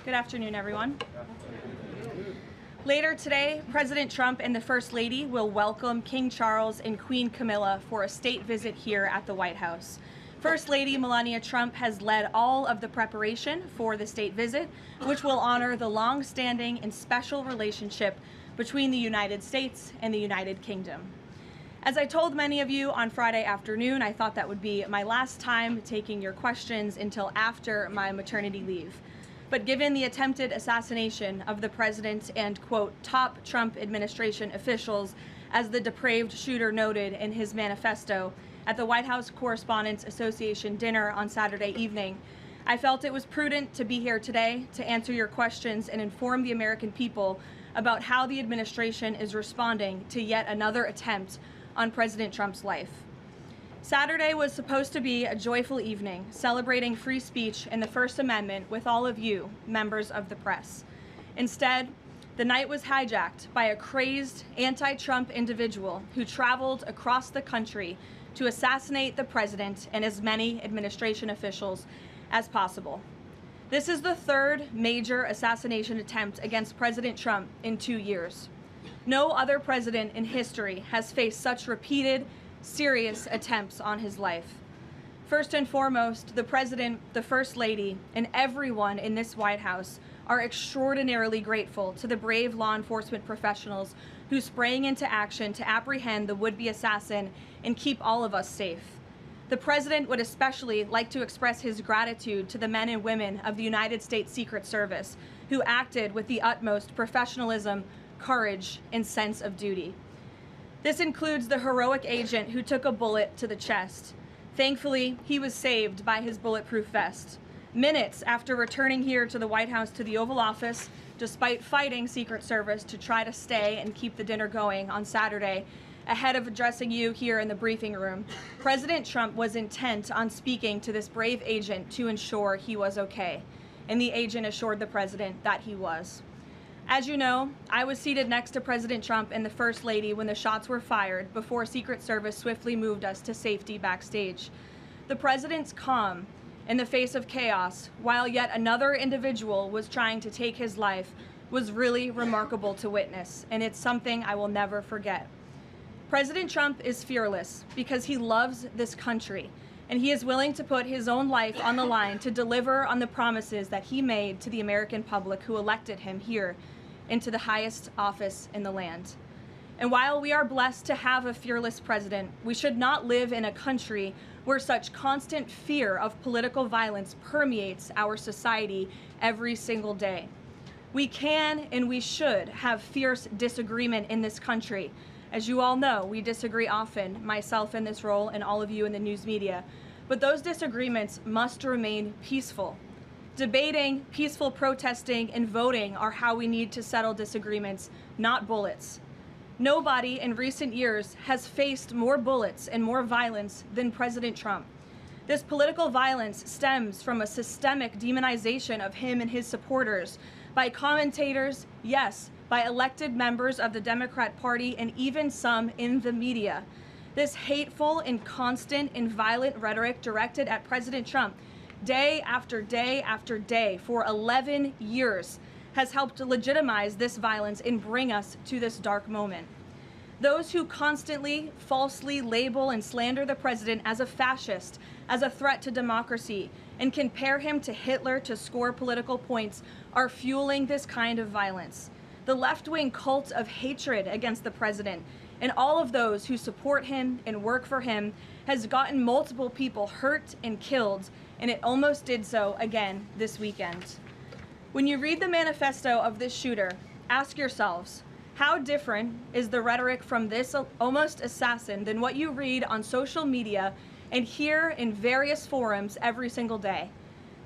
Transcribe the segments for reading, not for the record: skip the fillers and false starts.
Good afternoon, everyone. Later today, President Trump and the First Lady will welcome King Charles and Queen Camilla for a state visit here at the White House. First Lady Melania Trump has led all of the preparation for the state visit, which will honor the long-standing and special relationship between the United States and the United Kingdom. As I told many of you on Friday afternoon, I thought that would be my last time taking your questions until after my maternity leave. But given the attempted assassination of the president and, quote, top Trump administration officials, as the depraved shooter noted in his manifesto at the White House Correspondents Association dinner on Saturday evening, I felt it was prudent to be here today to answer your questions and inform the American people about how the administration is responding to yet another attempt on President Trump's life. Saturday was supposed to be a joyful evening, celebrating free speech and the First Amendment with all of you, members of the press. Instead, the night was hijacked by a crazed anti-Trump individual who traveled across the country to assassinate the president and as many administration officials as possible. This is the third major assassination attempt against President Trump in 2 years. No other president in history has faced such repeated, serious attempts on his life. First and foremost, the President, the First Lady, and everyone in this White House are extraordinarily grateful to the brave law enforcement professionals who sprang into action to apprehend the would-be assassin and keep all of us safe. The President would especially like to express his gratitude to the men and women of the United States Secret Service who acted with the utmost professionalism, courage, and sense of duty. This includes the heroic agent who took a bullet to the chest. Thankfully, he was saved by his bulletproof vest. Minutes after returning here to the White House to the Oval Office, despite fighting Secret Service to try to stay and keep the dinner going on Saturday, ahead of addressing you here in the briefing room, President Trump was intent on speaking to this brave agent to ensure he was okay, and the agent assured the president that he was. As you know, I was seated next to President Trump and the First Lady when the shots were fired before Secret Service swiftly moved us to safety backstage. The president's calm in the face of chaos, while yet another individual was trying to take his life, was really remarkable to witness, and it's something I will never forget. President Trump is fearless because he loves this country, and he is willing to put his own life on the line to deliver on the promises that he made to the American public who elected him here into the highest office in the land. And while we are blessed to have a fearless president, we should not live in a country where such constant fear of political violence permeates our society every single day. We can and we should have fierce disagreement in this country. As you all know, we disagree often, myself in this role and all of you in the news media, but those disagreements must remain peaceful. Debating, peaceful protesting, and voting are how we need to settle disagreements, not bullets. Nobody in recent years has faced more bullets and more violence than President Trump. This political violence stems from a systemic demonization of him and his supporters by commentators, yes, by elected members of the Democrat Party, and even some in the media. This hateful and constant and violent rhetoric directed at President Trump day after day after day for 11 years has helped to legitimize this violence and bring us to this dark moment. Those who constantly falsely label and slander the president as a fascist, as a threat to democracy, and compare him to Hitler to score political points are fueling this kind of violence. The left-wing cult of hatred against the president and all of those who support him and work for him has gotten multiple people hurt and killed, and it almost did so again this weekend. When you read the manifesto of this shooter, ask yourselves, how different is the rhetoric from this almost assassin than what you read on social media and hear in various forums every single day?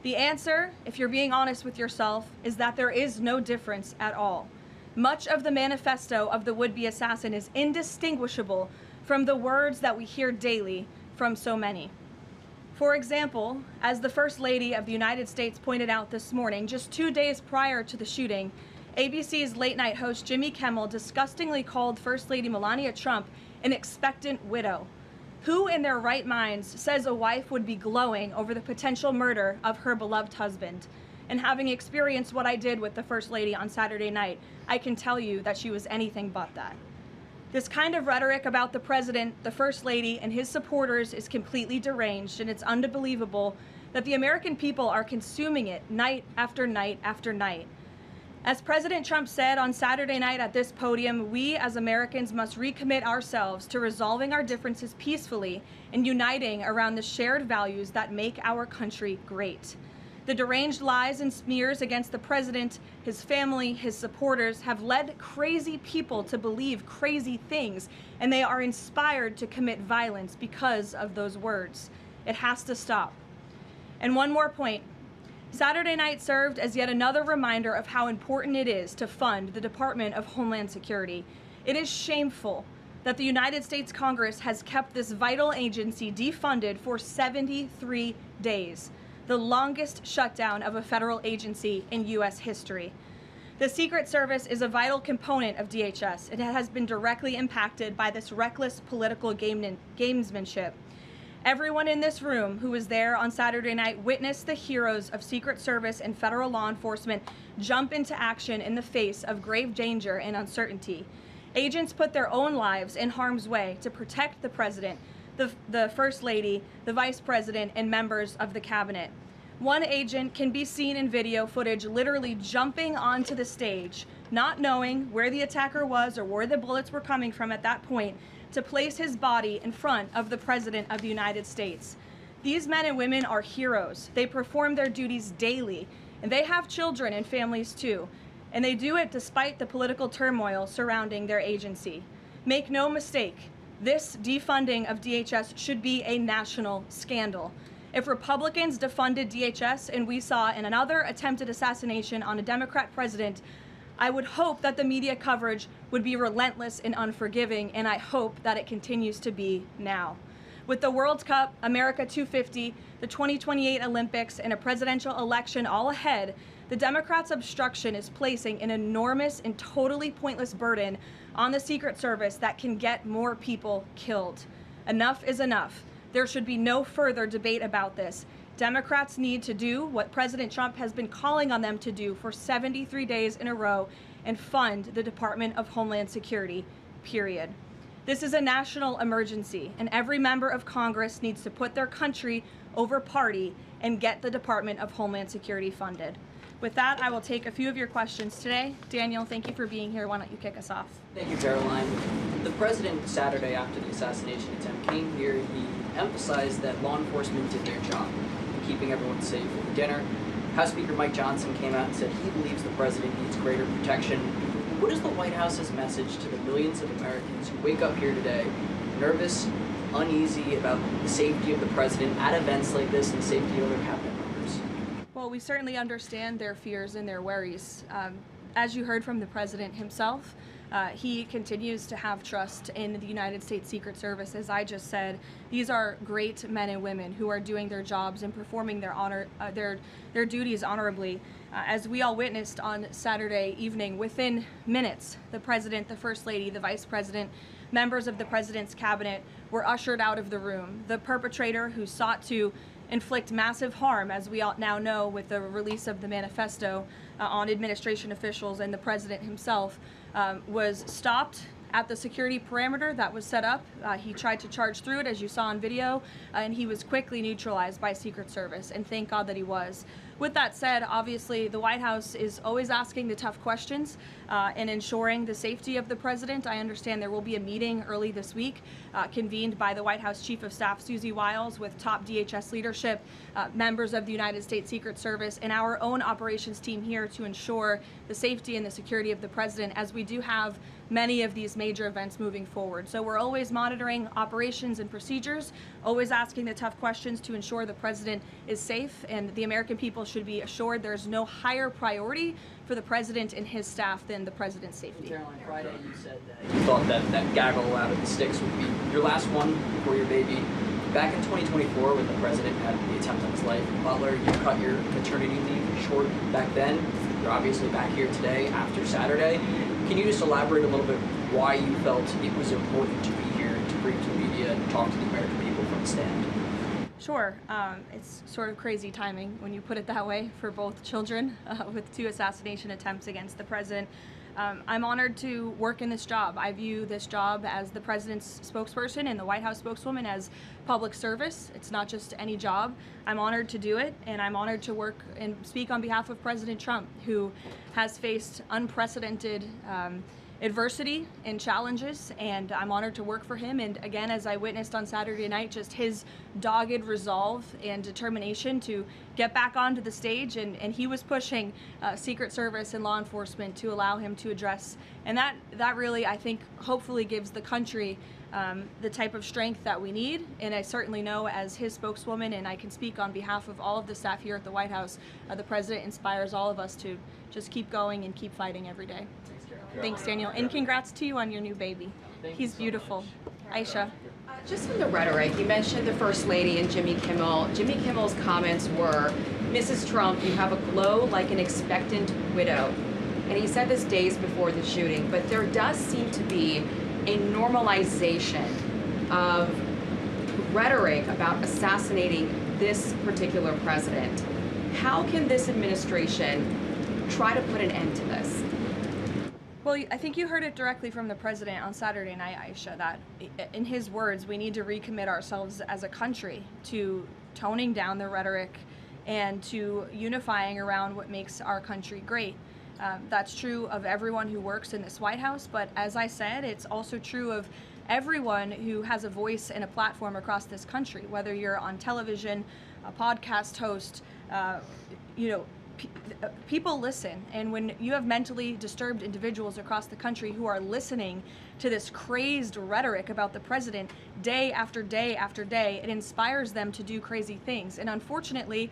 The answer, if you're being honest with yourself, is that there is no difference at all. Much of the manifesto of the would-be assassin is indistinguishable from the words that we hear daily from so many. For example, as the First Lady of the United States pointed out this morning, just 2 days prior to the shooting, ABC's late-night host Jimmy Kimmel disgustingly called First Lady Melania Trump an expectant widow. Who in their right minds says a wife would be glowing over the potential murder of her beloved husband? And having experienced what I did with the First Lady on Saturday night, I can tell you that she was anything but that. This kind of rhetoric about the President, the First Lady, and his supporters is completely deranged, and it's unbelievable that the American people are consuming it night after night after night. As President Trump said on Saturday night at this podium, we as Americans must recommit ourselves to resolving our differences peacefully and uniting around the shared values that make our country great. The deranged lies and smears against the president, his family, his supporters have led crazy people to believe crazy things, and they are inspired to commit violence because of those words. It has to stop. And one more point. Saturday night served as yet another reminder of how important it is to fund the Department of Homeland Security. It is shameful that the United States Congress has kept this vital agency defunded for 73 days, the longest shutdown of a federal agency in U.S. history. The Secret Service is a vital component of DHS. It has been directly impacted by this reckless political gamesmanship. Everyone in this room who was there on Saturday night witnessed the heroes of Secret Service and federal law enforcement jump into action in the face of grave danger and uncertainty. Agents put their own lives in harm's way to protect the president, the First Lady, the Vice President, and members of the cabinet. One agent can be seen in video footage literally jumping onto the stage, not knowing where the attacker was or where the bullets were coming from at that point, to place his body in front of the President of the United States. These men and women are heroes. They perform their duties daily, and they have children and families too, and they do it despite the political turmoil surrounding their agency. Make no mistake, this defunding of DHS should be a national scandal. If Republicans defunded DHS and we saw in another attempted assassination on a Democrat president, I would hope that the media coverage would be relentless and unforgiving, and I hope that it continues to be now. With the World Cup, America 250, the 2028 Olympics, and a presidential election all ahead, the Democrats' obstruction is placing an enormous and totally pointless burden on the Secret Service that can get more people killed. Enough is enough. There should be no further debate about this. Democrats need to do what President Trump has been calling on them to do for 73 days in a row and fund the Department of Homeland Security, period. This is a national emergency, and every member of Congress needs to put their country over party and get the Department of Homeland Security funded. With that, I will take a few of your questions today. Daniel, thank you for being here. Why don't you kick us off? Thank you, Karoline. The president, Saturday after the assassination attempt, came here. He emphasized that law enforcement did their job, keeping everyone safe at dinner. House Speaker Mike Johnson came out and said he believes the president needs greater protection. What is the White House's message to the millions of Americans who wake up here today nervous, uneasy about the safety of the president at events like this and the safety of other cabinet members? Well, we certainly understand their fears and their worries. As you heard from the president himself, he continues to have trust in the United States Secret Service. As I just said, these are great men and women who are doing their jobs and performing their duties honorably. As we all witnessed on Saturday evening, within minutes, the president, the First Lady, the Vice President, members of the president's cabinet were ushered out of the room. The perpetrator who sought to inflict massive harm, as we all now know with the release of the manifesto on administration officials and the president himself, was stopped at the security perimeter that was set up. He tried to charge through it, as you saw on video, and he was quickly neutralized by Secret Service, and thank God that he was. With that said, obviously the White House is always asking the tough questions and ensuring the safety of the president. I understand there will be a meeting early this week convened by the White House Chief of Staff Susie Wiles with top DHS leadership, members of the United States Secret Service, and our own operations team here to ensure the safety and the security of the president, as we do have many of these major events moving forward. So we're always monitoring operations and procedures, always asking the tough questions to ensure the president is safe, and the American people should be assured there's no higher priority for the president and his staff than the president's safety. Caroline, Friday you said that you thought that gaggle out of the sticks would be your last one before your baby. Back in 2024, when the president had the attempt on his life in Butler, you cut your maternity leave short back then. You're obviously back here today after Saturday. Can you just elaborate a little bit why you felt it was important to be here to brief the media talk to the American people from the stand? Sure. It's sort of crazy timing when you put it that way for both children with 2 assassination attempts against the president. I'm honored to work in this job. I view this job as the president's spokesperson and the White House spokeswoman as public service. It's not just any job. I'm honored to do it, and I'm honored to work and speak on behalf of President Trump, who has faced unprecedented adversity and challenges, and I'm honored to work for him. And again, as I witnessed on Saturday night, just his dogged resolve and determination to get back onto the stage, and he was pushing Secret Service and law enforcement to allow him to address, and that really, I think, hopefully gives the country the type of strength that we need. And I certainly know, as his spokeswoman, and I can speak on behalf of all of the staff here at the White House, the president inspires all of us to just keep going and keep fighting every day. Thanks, Daniel, and congrats to you on your new baby. He's beautiful. Aisha. Just from the rhetoric, you mentioned the First Lady and Jimmy Kimmel. Jimmy Kimmel's comments were, "Mrs. Trump, you have a glow like an expectant widow." And he said this days before the shooting, but there does seem to be a normalization of rhetoric about assassinating this particular president. How can this administration try to put an end to this? Well, I think you heard it directly from the president on Saturday night, Aisha, that in his words, we need to recommit ourselves as a country to toning down the rhetoric and to unifying around what makes our country great. That's true of everyone who works in this White House, but as I said, it's also true of everyone who has a voice and a platform across this country, whether you're on television, a podcast host, people listen, and when you have mentally disturbed individuals across the country who are listening to this crazed rhetoric about the president day after day after day, it inspires them to do crazy things. And unfortunately,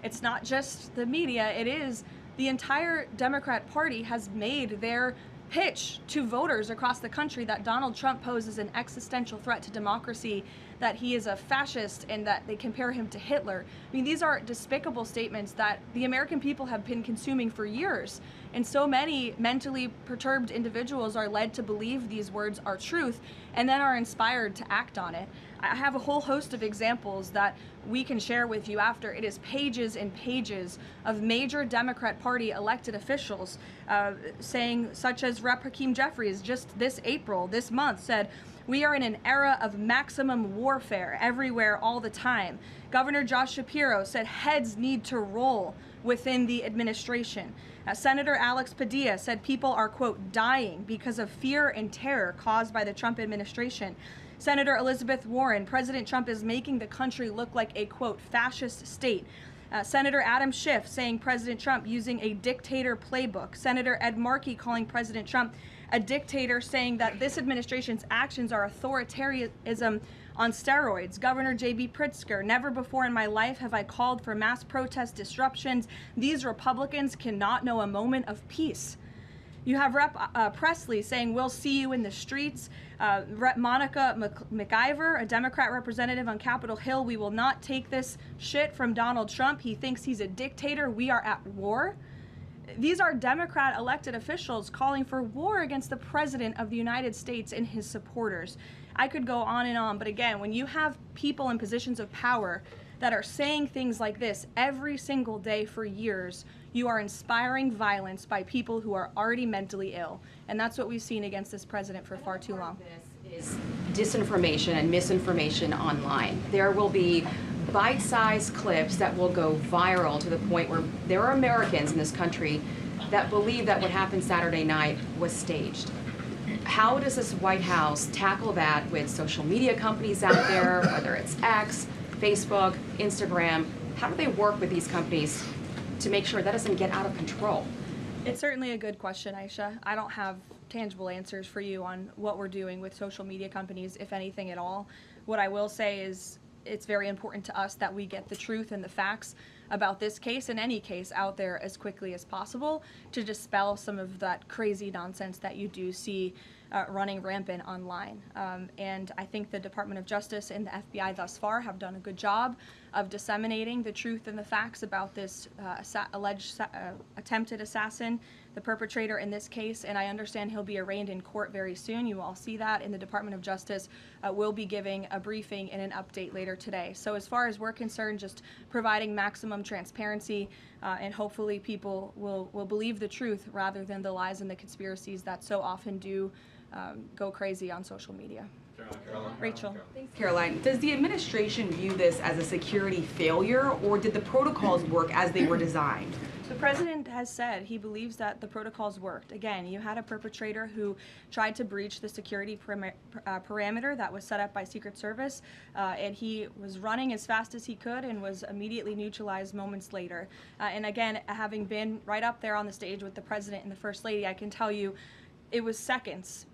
it's not just the media, it is the entire Democrat Party has made their pitch to voters across the country that Donald Trump poses an existential threat to democracy, that he is a fascist, and that they compare him to Hitler. I mean, these are despicable statements that the American people have been consuming for years. And so many mentally perturbed individuals are led to believe these words are truth and then are inspired to act on it. I have a whole host of examples that we can share with you after. It is pages and pages of major Democrat Party elected officials saying, such as Rep. Hakeem Jeffries just this month said, "We are in an era of maximum warfare everywhere all the time." Governor Josh Shapiro said heads need to roll within the administration. Senator Alex Padilla said people are, quote, dying because of fear and terror caused by the Trump administration. Senator Elizabeth Warren, President Trump is making the country look like a, quote, fascist state. Senator Adam Schiff saying President Trump using a dictator playbook. Senator Ed Markey calling President Trump a dictator, saying that this administration's actions are authoritarianism on steroids. Governor J.B. Pritzker, "Never before in my life have I called for mass protest disruptions. These Republicans cannot know a moment of peace." You have Rep. Presley saying, "We'll see you in the streets." Rep. Monica McIver, a Democrat representative on Capitol Hill, "We will not take this shit from Donald Trump. He thinks he's a dictator. We are at war." These are Democrat elected officials calling for war against the President of the United States and his supporters. I could go on and on, but again, when you have people in positions of power that are saying things like this every single day for years, you are inspiring violence by people who are already mentally ill. And that's what we've seen against this president for far too long. This is disinformation and misinformation online. There will be bite-sized clips that will go viral to the point where there are Americans in this country that believe that what happened Saturday night was staged. How does this White House tackle that with social media companies out there, whether it's X, Facebook, Instagram? How do they work with these companies to make sure that doesn't get out of control? It's certainly a good question, Aisha. I don't have tangible answers for you on what we're doing with social media companies, if anything at all. What I will say is it's very important to us that we get the truth and the facts about this case and any case out there as quickly as possible to dispel some of that crazy nonsense that you do see running rampant online. And I think the Department of Justice and the FBI thus far have done a good job of disseminating the truth and the facts about this alleged attempted assassin the perpetrator in this case, and I understand he'll be arraigned in court very soon. You will all see that, in the Department of Justice will be giving a briefing and an update later today. So as far as we're concerned, just providing maximum transparency, and hopefully people will believe the truth rather than the lies and the conspiracies that so often do go crazy on social media. Rachel. Thanks, Caroline. Does the administration view this as a security failure, or did the protocols work as they were designed? The president has said he believes that the protocols worked. Again, you had a perpetrator who tried to breach the security parameter that was set up by Secret Service, and he was running as fast as he could and was immediately neutralized moments later. And again, having been right up there on the stage with the president and the First Lady, I can tell you it was seconds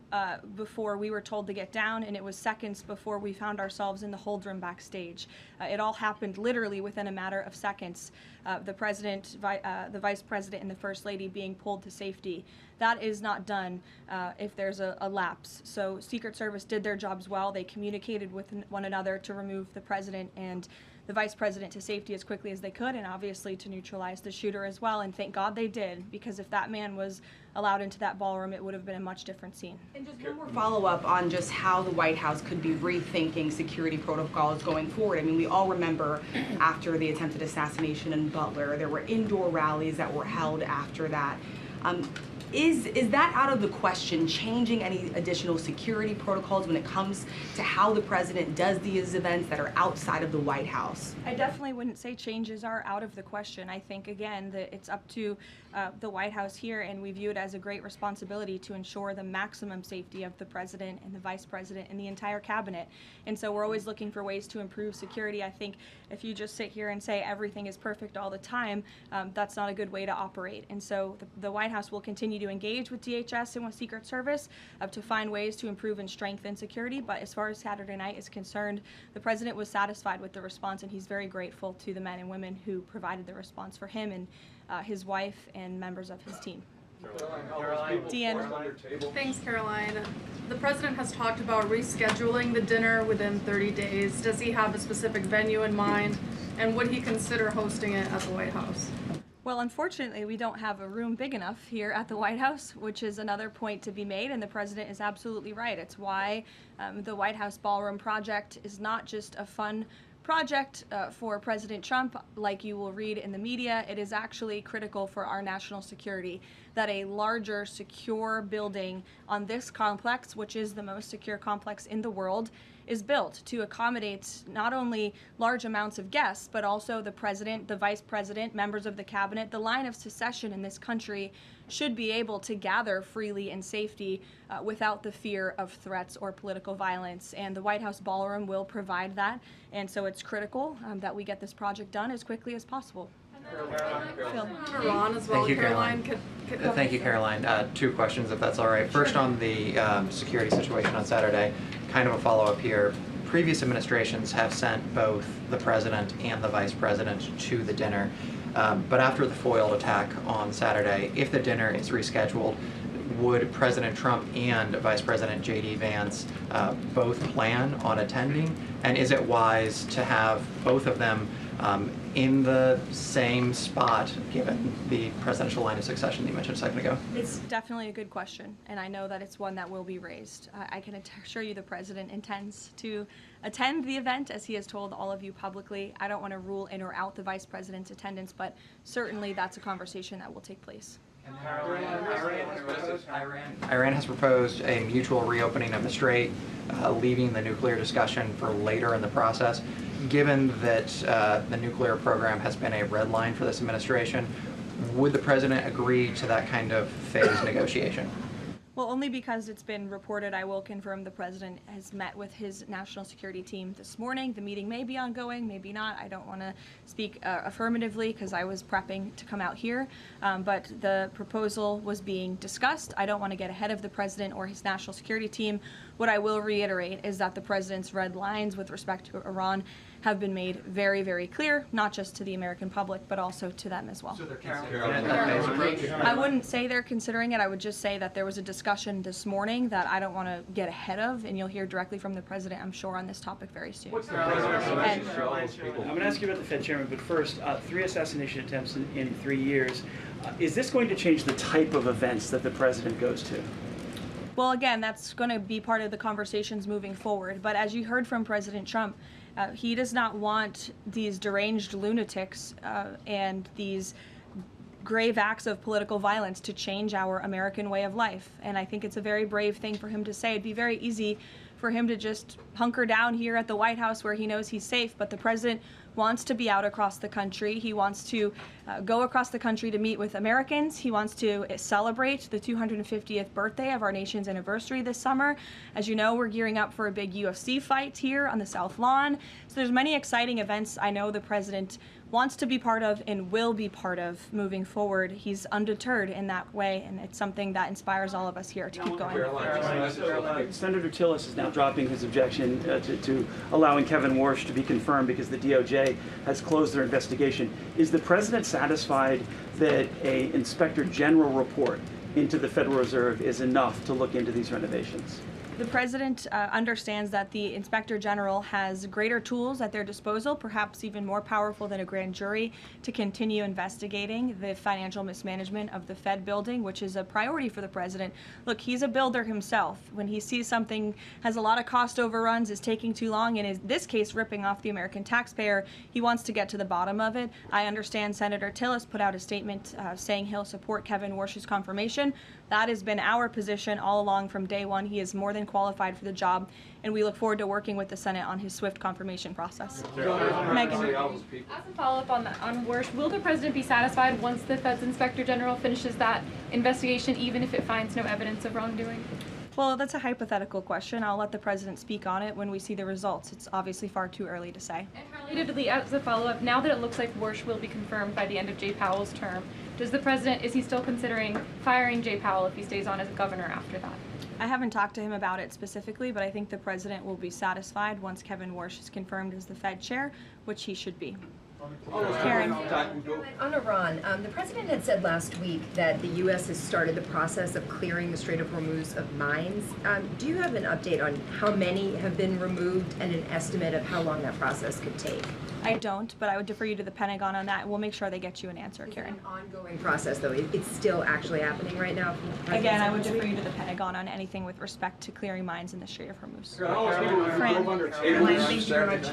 before we were told to get down, and it was seconds before we found ourselves in the hold room backstage. It all happened literally within a matter of seconds. The president, the vice president, and the First Lady being pulled to safety. That is not done if there's a lapse. So Secret Service did their jobs well. They communicated with one another to remove the president and the vice president to safety as quickly as they could, and obviously to neutralize the shooter as well. And thank God they did, because if that man was allowed into that ballroom, it would have been a much different scene. And just one more follow-up on just how the White House could be rethinking security protocols going forward. I mean, we all remember after the attempted assassination in Butler, there were indoor rallies that were held after that. Is that out of the question, changing any additional security protocols when it comes to how the president does these events that are outside of the White House? I definitely wouldn't say changes are out of the question. I think, again, that it's up to the White House here, and we view it as a great responsibility to ensure the maximum safety of the president and the vice president and the entire cabinet. And so we're always looking for ways to improve security. I think if you just sit here and say everything is perfect all the time, that's not a good way to operate. And so the White House will continue to engage with DHS and with Secret Service to find ways to improve and strengthen security. But as far as Saturday night is concerned, the president was satisfied with the response, and he's very grateful to the men and women who provided the response for him and his wife and members of his team. Caroline. Thanks, Caroline. The president has talked about rescheduling the dinner within 30 days. Does he have a specific venue in mind, and would he consider hosting it at the White House? Well, unfortunately, we don't have a room big enough here at the White House, which is another point to be made, and the president is absolutely right. It's why the White House Ballroom project is not just a fun project for President Trump, like you will read in the media. It is actually critical for our national security that a larger, secure building on this complex, which is the most secure complex in the world, is built to accommodate not only large amounts of guests, but also the president, the vice president, members of the cabinet. The line of succession in this country should be able to gather freely in safety without the fear of threats or political violence. And the White House Ballroom will provide that. And so it's critical that we get this project done as quickly as possible. Iran as well. Thank you, Caroline. Thank you, Caroline. Two questions, if that's all right. First, on the security situation on Saturday, kind of a follow-up here. Previous administrations have sent both the president and the vice president to the dinner, but after the foiled attack on Saturday, if the dinner is rescheduled, would President Trump and Vice President J.D. Vance both plan on attending? And is it wise to have both of them in the same spot, given the presidential line of succession that you mentioned a second ago? It's definitely a good question, and I know that it's one that will be raised. I can assure you the president intends to attend the event, as he has told all of you publicly. I don't want to rule in or out the vice president's attendance, but certainly that's a conversation that will take place. Iran has proposed a mutual reopening of the strait, leaving the nuclear discussion for later in the process. Given that the nuclear program has been a red line for this administration, would the president agree to that kind of phased negotiation? Well, only because it's been reported. I will confirm the president has met with his national security team this morning. The meeting may be ongoing, maybe not. I don't want to speak affirmatively because I was prepping to come out here, but the proposal was being discussed. I don't want to get ahead of the president or his national security team. What I will reiterate is that the president's red lines with respect to Iran have been made very, very clear, not just to the American public, but also to them as well. So they're considering it. I wouldn't say they're considering it. I would just say that there was a discussion this morning that I don't want to get ahead of, and you'll hear directly from the president, I'm sure, on this topic very soon. I'm going to ask you about the Fed chairman, but first, 3 assassination attempts in 3 years. Is this going to change the type of events that the president goes to? Well, again, that's going to be part of the conversations moving forward. But as you heard from President Trump, he does not want these deranged lunatics and these grave acts of political violence to change our American way of life. And I think it's a very brave thing for him to say. It'd be very easy for him to just hunker down here at the White House where he knows he's safe, but the president wants to be out across the country. He wants to go across the country to meet with Americans. He wants to celebrate the 250th birthday of our nation's anniversary this summer. As you know, we're gearing up for a big UFC fight here on the South Lawn. So there's many exciting events I know the president wants to be part of and will be part of moving forward. He's undeterred in that way, and it's something that inspires all of us here to keep going. Senator Tillis is now dropping his objection to allowing Kevin Warsh to be confirmed because the DOJ has closed their investigation. Is the president satisfied that an Inspector General report into the Federal Reserve is enough to look into these renovations? The president understands that the Inspector General has greater tools at their disposal, perhaps even more powerful than a grand jury, to continue investigating the financial mismanagement of the Fed building, which is a priority for the president. Look, he's a builder himself. When he sees something has a lot of cost overruns, is taking too long, and in this case ripping off the American taxpayer, he wants to get to the bottom of it. I understand Senator Tillis put out a statement saying he'll support Kevin Warsh's confirmation. That has been our position all along from day one. He is more than qualified for the job, and we look forward to working with the Senate on his swift confirmation process. Megan. As a follow-up on Warsh, will the president be satisfied once the Fed's Inspector General finishes that investigation, even if it finds no evidence of wrongdoing? Well, that's a hypothetical question. I'll let the president speak on it when we see the results. It's obviously far too early to say. And relatedly, as a follow-up, now that it looks like Warsh will be confirmed by the end of Jay Powell's term, is he still considering firing Jay Powell if he stays on as governor after that? I haven't talked to him about it specifically, but I think the president will be satisfied once Kevin Warsh is confirmed as the Fed chair, which he should be. Karen. On Iran, the president had said last week that the U.S. has started the process of clearing the Strait of Hormuz of mines. Do you have an update on how many have been removed and an estimate of how long that process could take? I don't, but I would defer you to the Pentagon on that. We'll make sure they get you an answer, Karen. It's an ongoing process, though. It's still actually happening right now. Again, I would defer you to the Pentagon on anything with respect to clearing mines in the Strait of Hormuz. Thank you very much.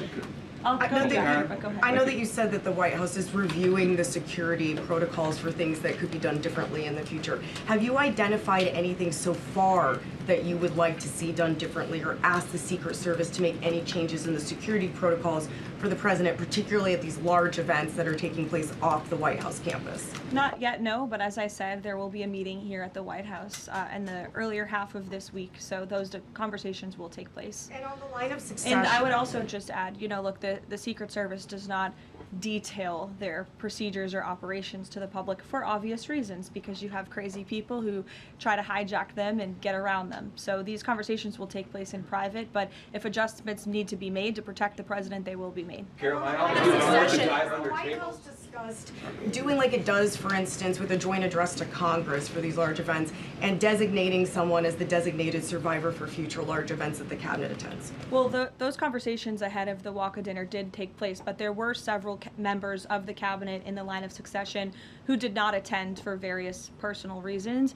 I know that you said that the White House is reviewing the security protocols for things that could be done differently in the future. Have you identified anything so far that you would like to see done differently, or ask the Secret Service to make any changes in the security protocols for the president, particularly at these large events that are taking place off the White House campus? Not yet, no, but as I said, there will be a meeting here at the White House in the earlier half of this week, so those conversations will take place. And on the line of succession. And I would also just add, look, the Secret Service does not detail their procedures or operations to the public for obvious reasons, because you have crazy people who try to hijack them and get around them. So these conversations will take place in private, but if adjustments need to be made to protect the president, they will be made. Caroline, the White House discussed doing like it does, for instance, with a joint address to Congress for these large events, and designating someone as the designated survivor for future large events that the cabinet attends. Well, those conversations ahead of the Waka dinner did take place, but there were several members of the cabinet in the line of succession who did not attend for various personal reasons.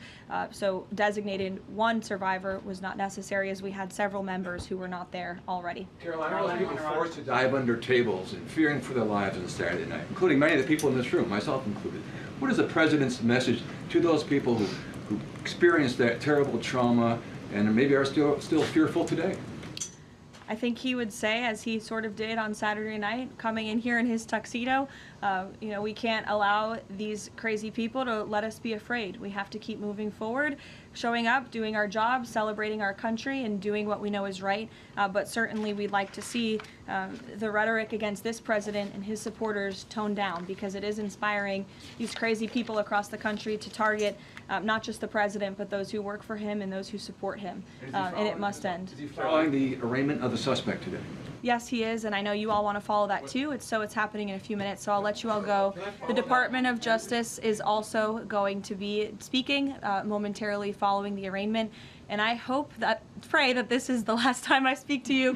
So designating one survivor was not necessary, as we had several members who were not there already. Caroline, are people forced to dive under tables and fearing for their lives on Saturday night, including many of the people in this room, myself included? What is the president's message to those people who experienced that terrible trauma and maybe are still fearful today? I think he would say, as he sort of did on Saturday night, coming in here in his tuxedo, we can't allow these crazy people to let us be afraid. We have to keep moving forward. showing up, doing our job, celebrating our country, and doing what we know is right. But certainly we'd like to see the rhetoric against this president and his supporters toned down, because it is inspiring these crazy people across the country to target not just the president, but those who work for him and those who support him. And it must end. Is he following the arraignment of the suspect today? Yes, he is, and I know you all want to follow that too. It's happening in a few minutes, so I'll let you all go. The Department of Justice is also going to be speaking momentarily following the arraignment, and I pray that this is the last time I speak to you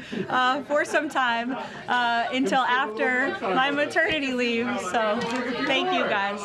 for some time until after my maternity leave. So thank you guys.